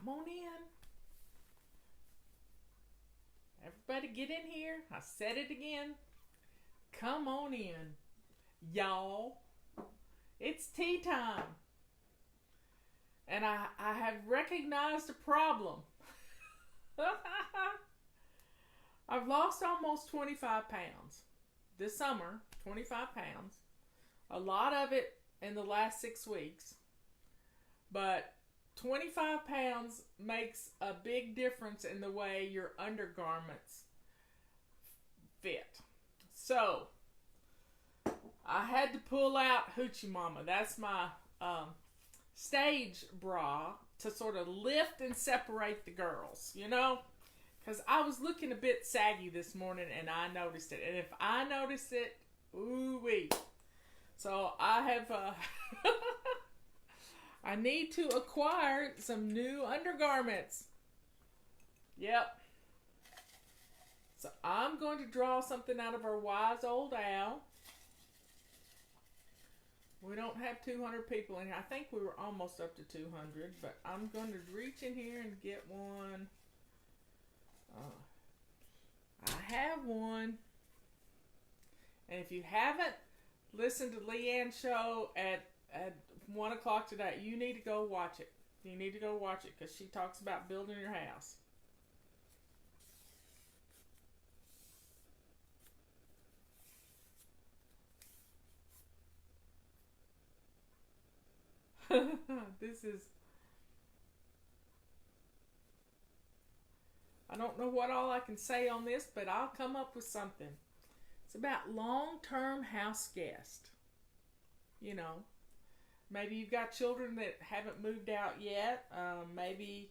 Come on in. Everybody get in here. I said it again. Come on in, y'all. It's tea time. And I have recognized a problem. I've lost almost 25 pounds. This summer, 25 pounds. A lot of it in the last 6 weeks. But 25 pounds makes a big difference in the way your undergarments fit. So, I had to pull out Hoochie Mama. That's my stage bra to sort of lift and separate the girls, you know? Because I was looking a bit saggy this morning and I noticed it. And if I noticed it, ooh-wee. So I have, I need to acquire some new undergarments. Yep. So I'm going to draw something out of our wise old owl. We don't have 200 people in here. I think we were almost up to 200, but I'm going to reach in here and get one. I have one. And if you haven't listened to Leanne's show at 1 o'clock today, you need to go watch it. You need to go watch it because she talks about building your house. I don't know what all I can say on this, but I'll come up with something. It's about long-term house guest. You know, maybe you've got children that haven't moved out yet. Maybe,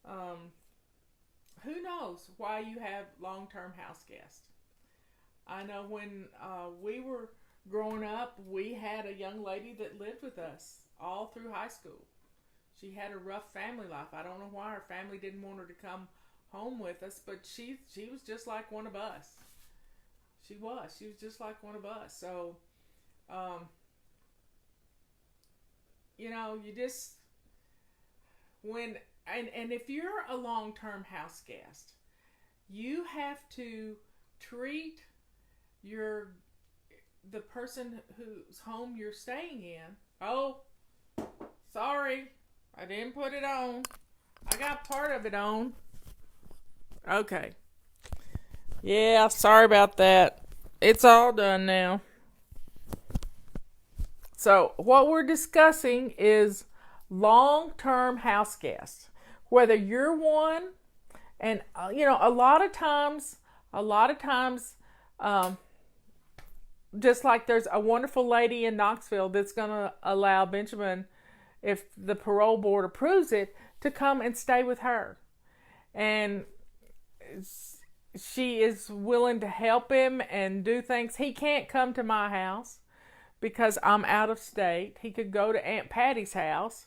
who knows why you have long-term house guests. I know when we were growing up, we had a young lady that lived with us all through high school. She had a rough family life. I don't know why her family didn't want her to come home with us, but she was just like one of us. She was just like one of us. So, you know, you just, and if you're a long-term house guest, you have to treat the person whose home you're staying in. Oh, sorry, I didn't put it on. I got part of it on. Okay. Yeah, sorry about that. It's all done now. So, what we're discussing is long-term house guests. Whether you're one, and you know, a lot of times, just like there's a wonderful lady in Knoxville that's going to allow Benjamin, if the parole board approves it, to come and stay with her. And she is willing to help him and do things. He can't come to my house because I'm out of state. He could go to Aunt Patty's house,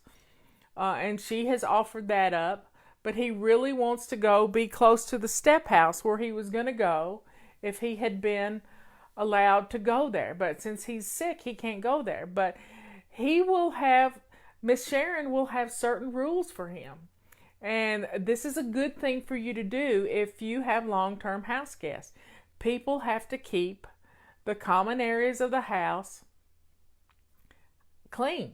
and she has offered that up. But he really wants to go be close to the step house where he was going to go if he had been allowed to go there. But since he's sick, he can't go there. But he will have, Miss Sharon will have certain rules for him. And this is a good thing for you to do if you have long-term house guests. People have to keep the common areas of the house clean.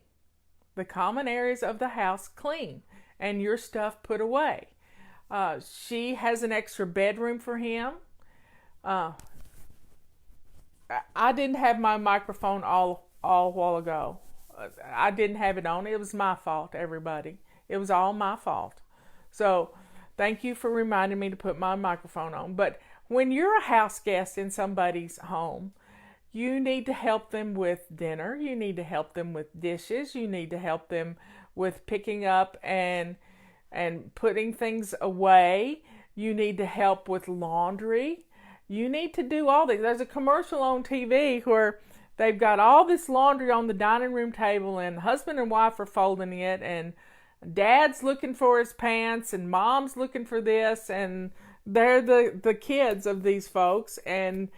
The common areas of the house clean. And your stuff put away. She has an extra bedroom for him. I didn't have my microphone all while ago. I didn't have it on. It was my fault, everybody. It was all my fault. So, thank you for reminding me to put my microphone on. But when you're a house guest in somebody's home, you need to help them with dinner. You need to help them with dishes. You need to help them with picking up and putting things away. You need to help with laundry. You need to do all these. There's a commercial on TV where they've got all this laundry on the dining room table, and husband and wife are folding it, and dad's looking for his pants, and mom's looking for this, and they're the kids of these folks, and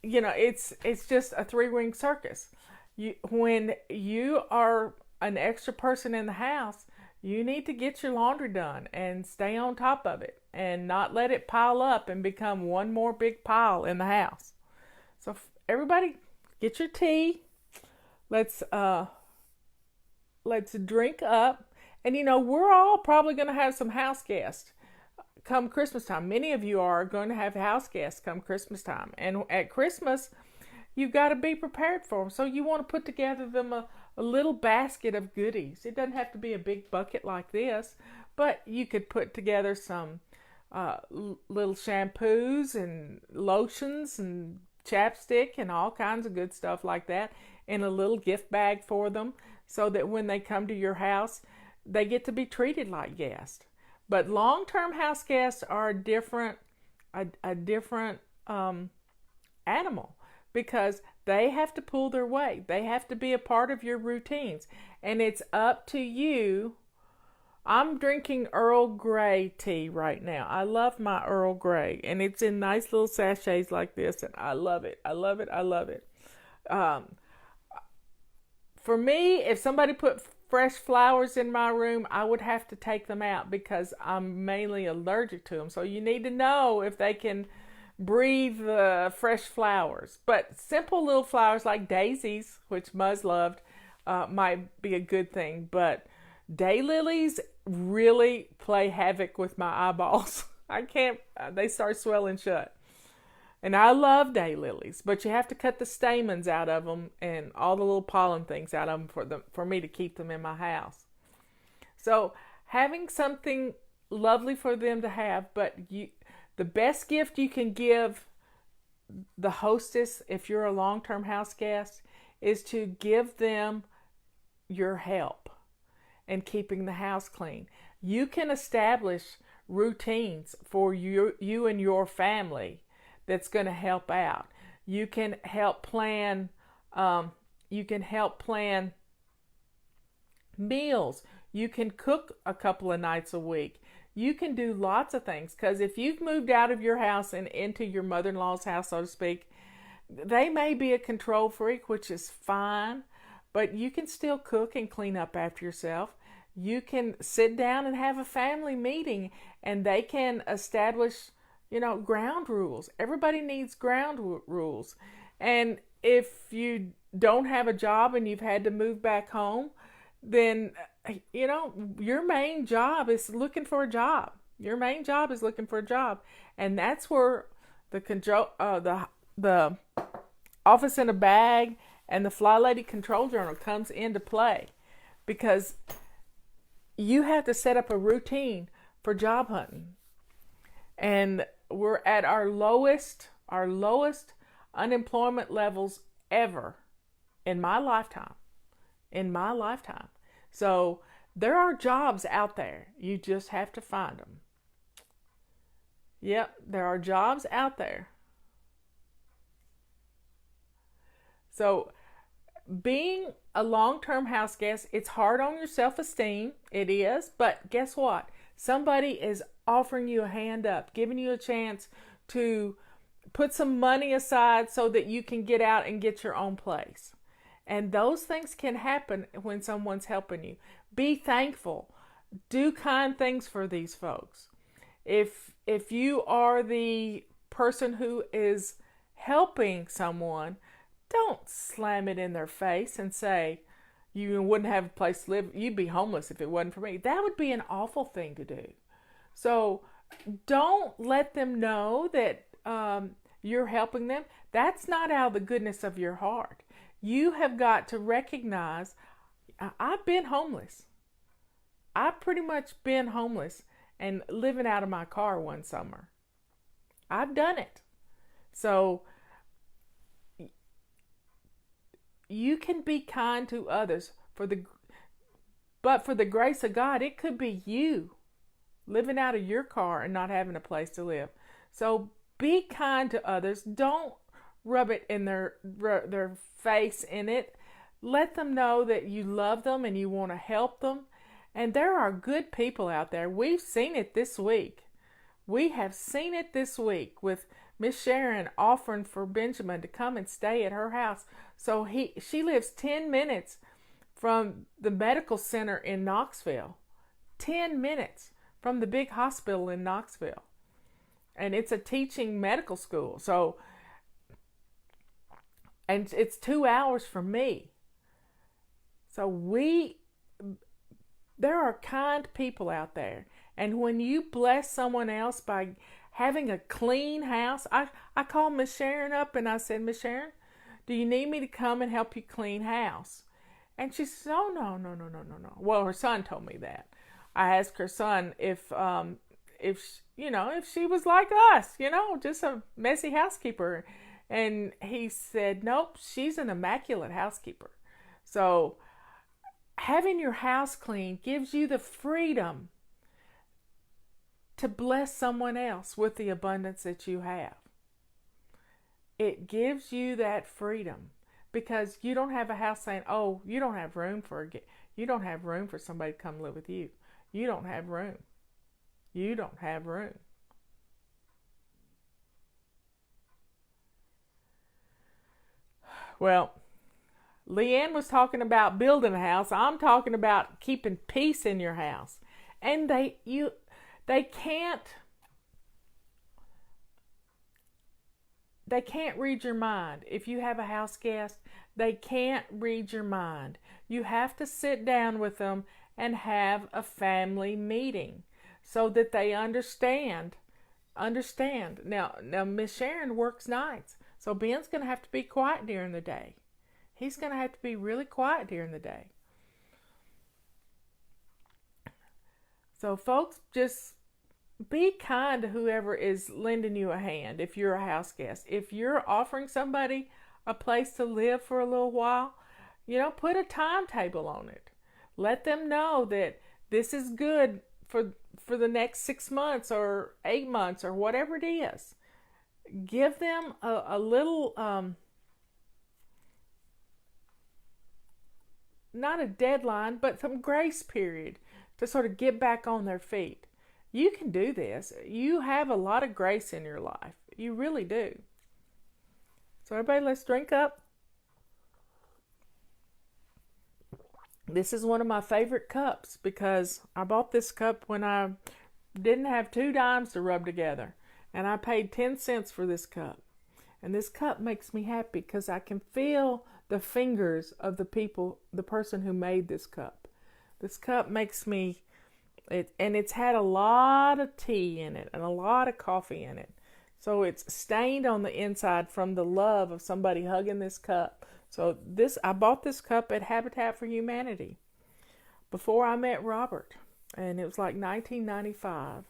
you know, it's just a three-ring circus. When you are an extra person in the house, You need to get your laundry done and stay on top of it and not let it pile up and become one more big pile in the house. So everybody, get your tea. Let's drink up. And we're all probably going to have some house guests come Christmas time. Many of you are going to have house guests come Christmas time. And at Christmas, you've got to be prepared for them. So you want to put together them a little basket of goodies. It doesn't have to be a big bucket like this, but you could put together some little shampoos and lotions and chapstick and all kinds of good stuff like that in a little gift bag for them, so that when they come to your house, they get to be treated like guests. But long-term house guests are a different animal, because they have to pull their weight. They have to be a part of your routines, and it's up to you. I'm drinking Earl Grey tea right now. I love my Earl Grey, and it's in nice little sachets like this, and I love it. I love it. I love it. For me, if somebody put fresh flowers in my room, I would have to take them out because I'm mainly allergic to them. So you need to know if they can breathe fresh flowers. But simple little flowers like daisies, which Muzz loved, might be a good thing. But daylilies really play havoc with my eyeballs. I can't, they start swelling shut. And I love daylilies, but you have to cut the stamens out of them and all the little pollen things out of them for me to keep them in my house. So having something lovely for them to have, but the best gift you can give the hostess, if you're a long-term house guest, is to give them your help in keeping the house clean. You can establish routines for you and your family that's going to help out. You can help plan. Meals. You can cook a couple of nights a week. You can do lots of things, because if you've moved out of your house and into your mother-in-law's house, so to speak, they may be a control freak, which is fine, but you can still cook and clean up after yourself. You can sit down and have a family meeting, and they can establish ground rules. Everybody needs ground rules. And if you don't have a job and you've had to move back home, then, your main job is looking for a job. Your main job is looking for a job. And that's where the office in a bag and the Fly Lady Control Journal comes into play, because you have to set up a routine for job hunting. And we're at our lowest unemployment levels ever in my lifetime. So there are jobs out there. You just have to find them. Yep, there are jobs out there. So being a long-term house guest, it's hard on your self-esteem. It is, but guess what? Somebody is offering you a hand up, giving you a chance to put some money aside so that you can get out and get your own place. And those things can happen when someone's helping you. Be thankful. Do kind things for these folks. If you are the person who is helping someone, don't slam it in their face and say, you wouldn't have a place to live. You'd be homeless if it wasn't for me. That would be an awful thing to do. So don't let them know that you're helping them. That's not out of the goodness of your heart. You have got to recognize, I've been homeless. I've pretty much been homeless and living out of my car one summer. I've done it. So you can be kind to others but for the grace of God, it could be you living out of your car and not having a place to live. So be kind to others. Don't rub it in their face in it. Let them know that you love them and you want to help them. And there are good people out there. We've seen it this week. We have seen it this week with Miss Sharon offering for Benjamin to come and stay at her house. So she lives 10 minutes from the medical center in Knoxville. 10 minutes from the big hospital in Knoxville. And it's a teaching medical school. So, and it's 2 hours from me. So there are kind people out there. And when you bless someone else by having a clean house, I called Miss Sharon up and I said, Miss Sharon, do you need me to come and help you clean house? And she said, oh, no. Well, her son told me that. I asked her son if she was like us, just a messy housekeeper. And he said, nope, she's an immaculate housekeeper. So having your house clean gives you the freedom to bless someone else with the abundance that you have. It gives you that freedom because you don't have a house saying, oh, you don't have room for somebody to come live with you. You don't have room. You don't have room. Well, Leanne was talking about building a house. I'm talking about keeping peace in your house. And they can't read your mind. If you have a house guest, they can't read your mind. You have to sit down with them and have a family meeting so that they understand. Now Miss Sharon works nights, so Ben's going to have to be quiet during the day. He's going to have to be really quiet during the day. So folks, just be kind to whoever is lending you a hand if you're a house guest. If you're offering somebody a place to live for a little while, put a timetable on it. Let them know that this is good for the next 6 months or 8 months or whatever it is. Give them a little, not a deadline, but some grace period to sort of get back on their feet. You can do this. You have a lot of grace in your life. You really do. So everybody, let's drink up. This is one of my favorite cups because I bought this cup when I didn't have 2 dimes to rub together. And I paid 10 cents for this cup. And this cup makes me happy because I can feel the fingers of the person who made this cup. This cup makes me, and it's had a lot of tea in it and a lot of coffee in it. So it's stained on the inside from the love of somebody hugging this cup. So I bought this cup at Habitat for Humanity before I met Robert. And it was like 1995.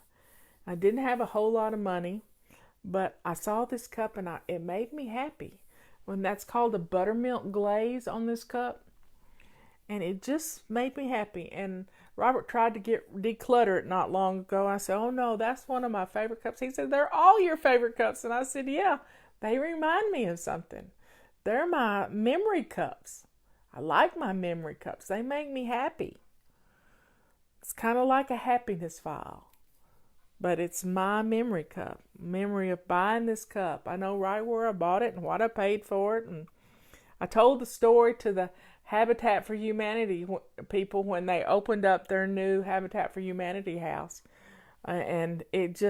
I didn't have a whole lot of money, but I saw this cup and it made me happy. When that's called a buttermilk glaze on this cup. And it just made me happy. And Robert tried to declutter it not long ago. I said, oh no, that's one of my favorite cups. He said, they're all your favorite cups. And I said, yeah, they remind me of something. They're my memory cups. I like my memory cups. They make me happy. It's kind of like a happiness file. But it's my memory cup. Memory of buying this cup. I know right where I bought it and what I paid for it. And I told the story to the Habitat for Humanity people when they opened up their new Habitat for Humanity house. And it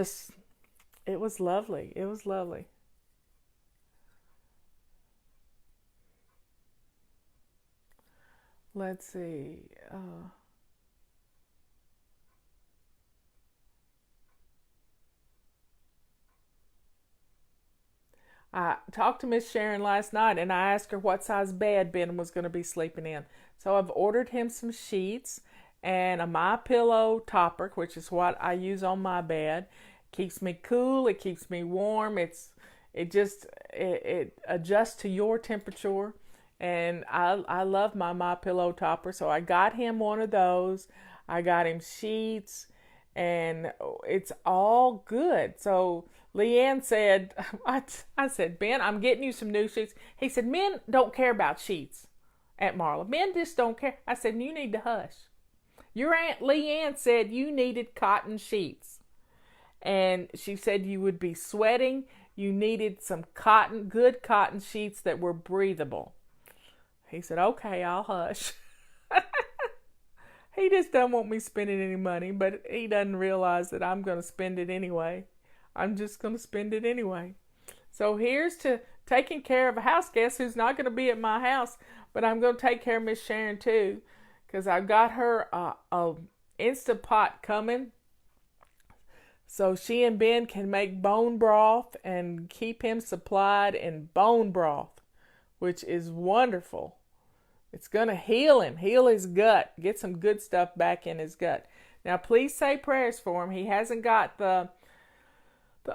was lovely. It was lovely. Let's see. I talked to Miss Sharon last night and I asked her what size bed Ben was going to be sleeping in. So I've ordered him some sheets and a My Pillow topper, which is what I use on my bed. Keeps me cool, it keeps me warm. It adjusts to your temperature. And I love my Pillow topper, so I got him one of those. I got him sheets and it's all good. So Leanne said, I said, Ben, I'm getting you some new sheets. He said, men don't care about sheets at Marla. Men just don't care. I said, you need to hush. Your Aunt Leanne said you needed cotton sheets. And she said you would be sweating. You needed some good cotton sheets that were breathable. He said, okay, I'll hush. He just doesn't want me spending any money, but he doesn't realize that I'm going to spend it anyway. I'm just going to spend it anyway. So here's to taking care of a house guest who's not going to be at my house, but I'm going to take care of Miss Sharon too, because I've got her a Instant Pot coming, so she and Ben can make bone broth and keep him supplied in bone broth, which is wonderful. It's going to heal him, heal his gut, get some good stuff back in his gut. Now, please say prayers for him. He hasn't got the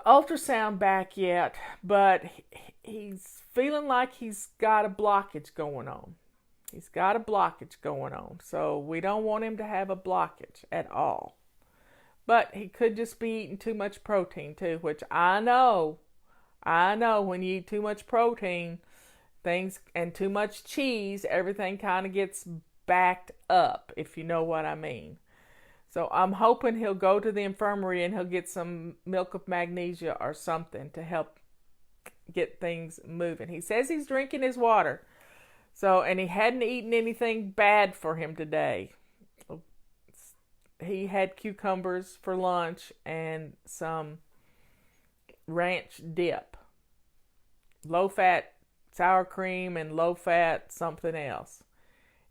ultrasound back yet, but he's feeling like he's got a blockage going on. He's got a blockage going on, so we don't want him to have a blockage at all. But he could just be eating too much protein too, which I know when you eat too much protein, things and too much cheese, everything kind of gets backed up, if you know what I mean. So I'm hoping he'll go to the infirmary and he'll get some milk of magnesia or something to help get things moving. He says he's drinking his water. So, and he hadn't eaten anything bad for him today. He had cucumbers for lunch and some ranch dip. Low-fat sour cream and low-fat something else.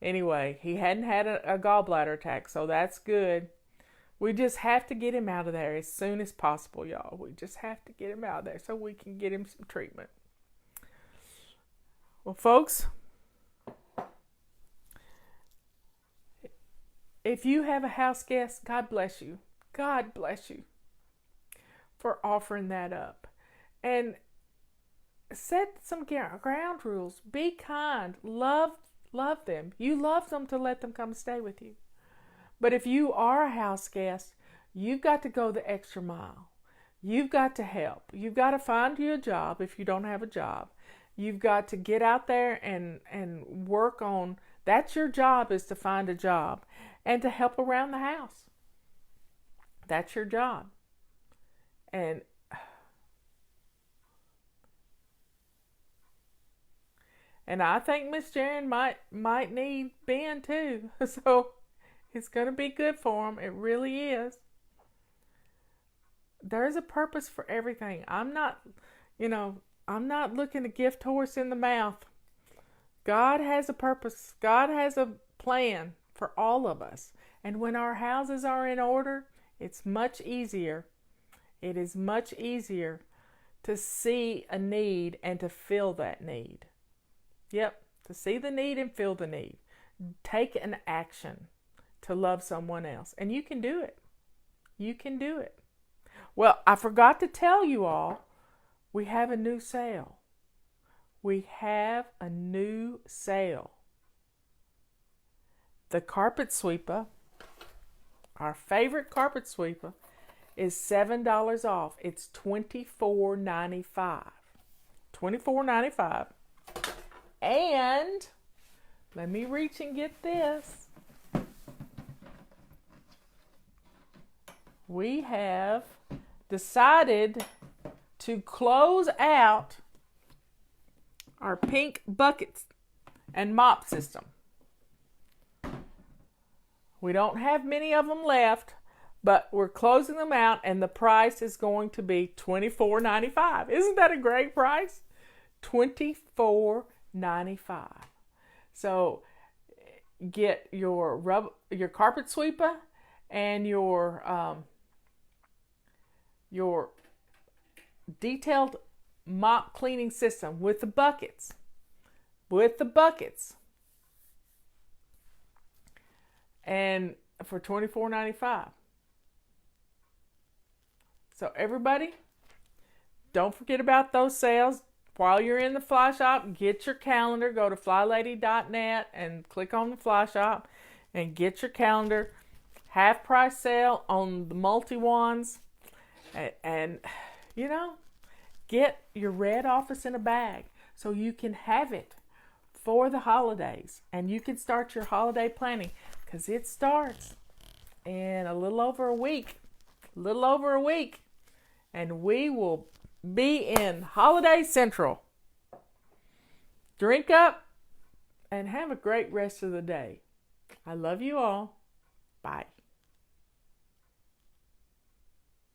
Anyway, he hadn't had a gallbladder attack, so that's good. We just have to get him out of there as soon as possible, y'all. We just have to get him out of there so we can get him some treatment. Well, folks, if you have a house guest, God bless you. God bless you for offering that up. And set some ground rules. Be kind. Love them. You love them to let them come stay with you. But if you are a house guest, you've got to go the extra mile. You've got to help. You've got to find you a job if you don't have a job. You've got to get out there and work on, that's your job, is to find a job and to help around the house. That's your job. And I think Miss Jaren might need Ben too. So it's going to be good for him. It really is. There's a purpose for everything. I'm not looking a gift horse in the mouth. God has a purpose. God has a plan for all of us. And when our houses are in order, it's much easier. It is much easier to see a need and to fill that need. Yep, to see the need and fill the need. Take an action to love someone else. And you can do it. You can do it. Well, I forgot to tell you all, we have a new sale. We have a new sale. The carpet sweeper, our favorite carpet sweeper, is $7 off. It's $24.95. $24.95. And let me reach and get this. We have decided to close out our pink buckets and mop system. We don't have many of them left, but we're closing them out, and the price is going to be $24.95. Isn't that a great price? $24.95. So get your carpet sweeper and your detailed mop cleaning system with the buckets. And for $24.95. So everybody, don't forget about those sales. While you're in the fly shop, get your calendar. Go to flylady.net and click on the fly shop and get your calendar. Half price sale on the multi-wands. And get your red office in a bag so you can have it for the holidays. And you can start your holiday planning, because it starts in a little over a week. And we will be in Holiday Central. Drink up and have a great rest of the day. I love you all. Bye.